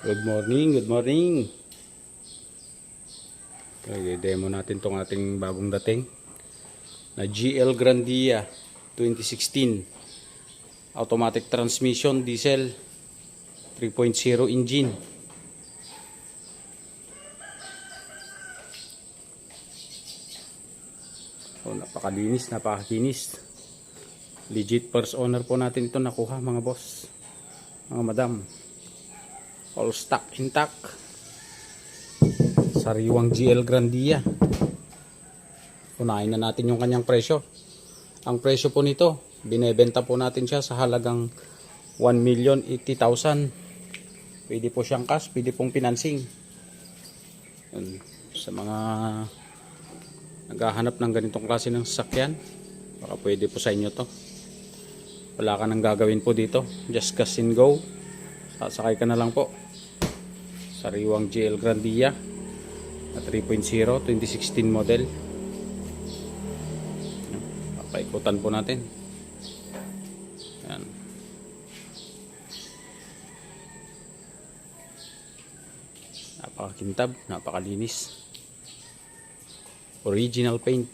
Good morning, good morning. Okay, demo natin tong ating bagong dating na GL Grandia 2016 automatic transmission diesel 3.0 engine. Napakalinis, napakakinis. Legit first owner po natin ito nakuha, mga boss, mga madam. All stock intact. Sariwang GL Grandia. Unahin na natin yung kanyang presyo. Ang presyo po nito, binebenta po natin siya sa halagang 1,080,000. Pwede po siyang cash, pwede pong financing. Sa mga naghahanap ng ganitong klase ng sasakyan, baka pwede po sa inyo to. Wala ka nang gagawin po dito, just cash and go. Sasakay ka na lang po. Sariwang GL Grandia na 3.0 2016 model. Papaikutan po natin. Yan. Napakakintab, napakalinis. Original paint.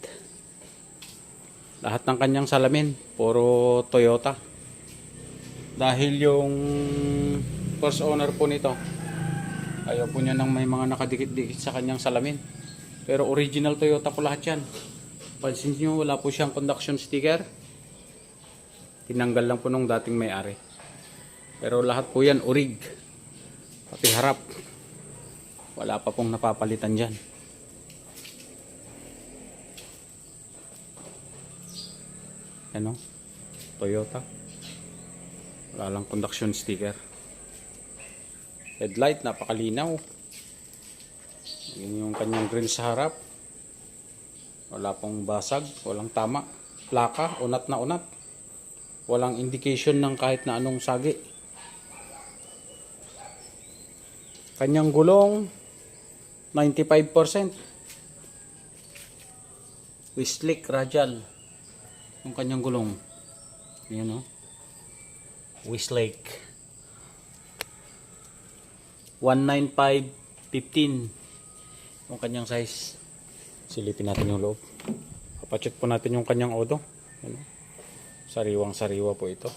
Lahat ng kanyang salamin puro Toyota. Dahil yung first owner po nito, ayaw po niya nang may mga nakadikit-dikit sa kanyang salamin. Pero original Toyota po lahat yan. Pansin nyo, wala po siyang conduction sticker. Tinanggal lang po nung dating may-ari. Pero lahat po yan orig. Pati harap. Wala pa pong napapalitan dyan. Ano? Toyota. Wala lang conduction sticker. Headlight, napakalinaw. Yun yung kanyang grill sa harap. Wala pong basag, walang tama. Plaka, unat na unat. Walang indication ng kahit na anong sagi. Kanyang gulong, 95%. Westlake Radial. Yung kanyang gulong. Yan o. Westlake. 195/15 yung kanyang size. Silipin natin yung loob. Papacheck po natin yung kanyang odo. Ano? Sariwang sariwa po ito.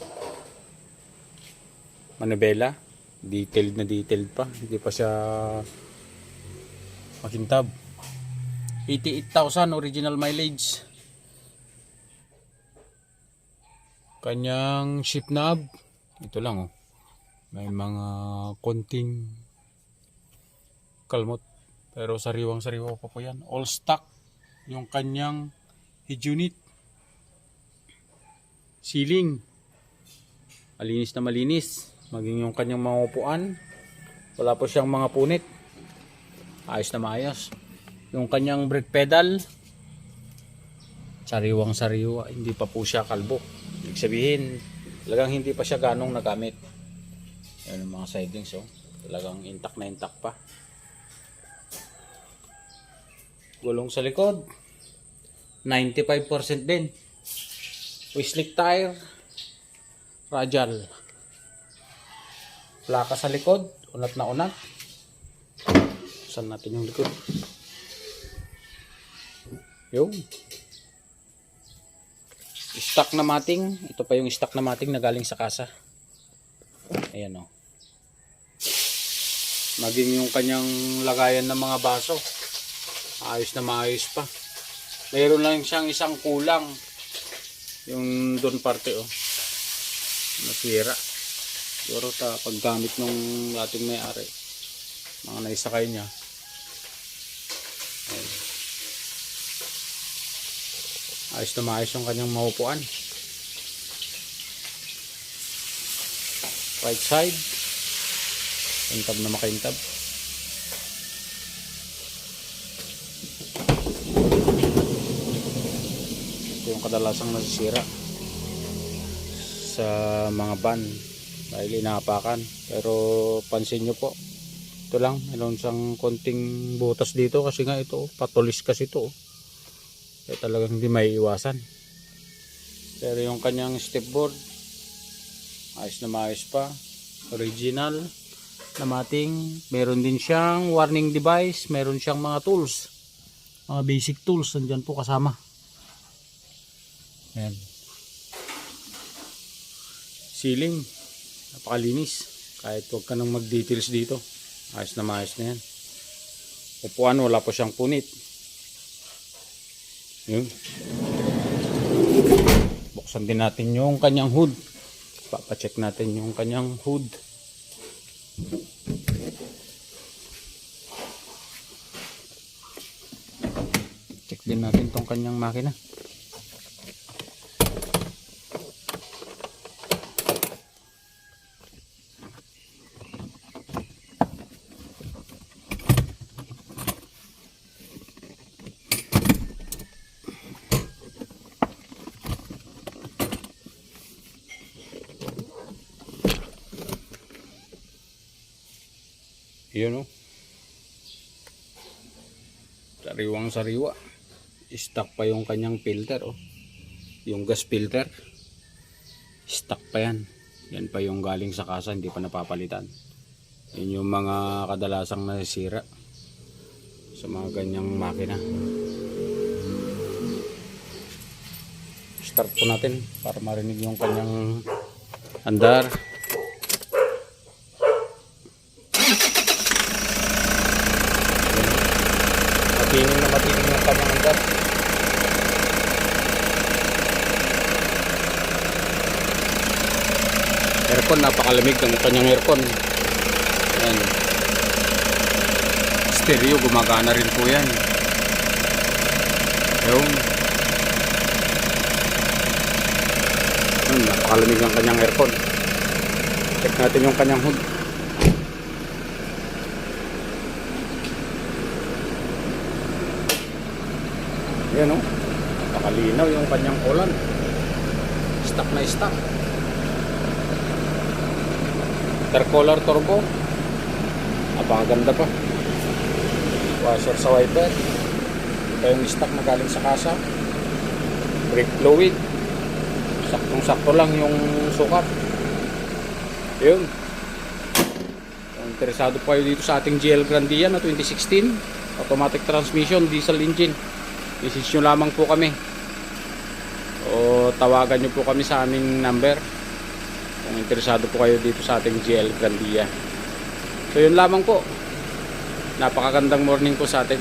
Manibela, detailed na detailed pa, hindi pa siya makintab. 88,000 original mileage. Kanyang shift knob, ito lang oh. May mga konting kalmot, pero sariwang sariwa pa po yan. All stock yung kanyang head unit. Ceiling, malinis na malinis. Maging yung kanyang mga upuan, wala po siyang mga punit. Ayos na maayos. Yung kanyang brake pedal, sariwang sariwa. Hindi pa po siya kalbo. Ibig sabihin, talagang hindi pa siya ganong nagamit. Yan yung mga sidings, oh. Talagang intact na intact pa. Gulong sa likod, 95% din. Westlake tire, Radial. Plaka sa likod, unat na unat. Saan natin yung likod? Yung stock na mating. Ito pa yung stock na mating na galing sa kasa. Ayan o. Maging yung kanyang lagayan ng mga baso, ayos na maayos pa. Mayroon lang siyang isang kulang, yung doon parte oh, nasira. Siguro paggamit nung ating may-ari, mga naisakay niya. Ayan. Ayos na maayos yung kanyang maupuan. Right side, kintab na makintab. Ito yung kadalasang nasisira sa mga van dahil inapakan. Pero pansin nyo po, ito lang, mayroon siyang konting butas dito kasi nga ito, patulis kasi ito. Kaya talagang hindi may iwasan. Pero yung kanyang stepboard, ayos na maayos pa. Original. na mating. Meron din siyang warning device, meron siyang mga tools, mga basic tools nandiyan po kasama. Ayan. Ceiling, napakalinis. Kahit huwag ka nang mag-details dito, ayos na yan. Upuan, wala po siyang punit. Yun. Buksan din natin yung kanyang hood. Papacheck natin yung kanyang hood. Check din natin tong kanyang makina. Yun, oh. Sariwang sariwa. Stock pa yung kanyang filter, oh. Yung gas filter. Stock pa yan. Yan pa yung galing sa kasa, hindi pa napapalitan. Yun yung mga kadalasang nasisira sa mga ganyang makina. Start po natin para marinig yung kanyang andar. Matining yung kanyang andar. Aircon, napakalamig ng kanyang aircon. Ayan. Stereo, gumagana rin po yan. Ayun. Napakalamig ng kanyang aircon. Check natin yung kanyang hood. Ayan, oh. Napakalinaw yung kanyang ulan. Stock na stock. Intercooler turbo. Napakaganda pa. Washer sa wiper. Ito yung stock na galing sa kasa. Brake fluid. Saktong-sakto lang yung sukat. Yun. Kung interesado po kayo dito sa ating GL Grandia na 2016 automatic transmission, diesel engine, message nyo lamang po kami o tawagan nyo po kami sa aming number kung interesado po kayo dito sa ating GL Grandia. So yun lamang po. Napakagandang morning po sa atin.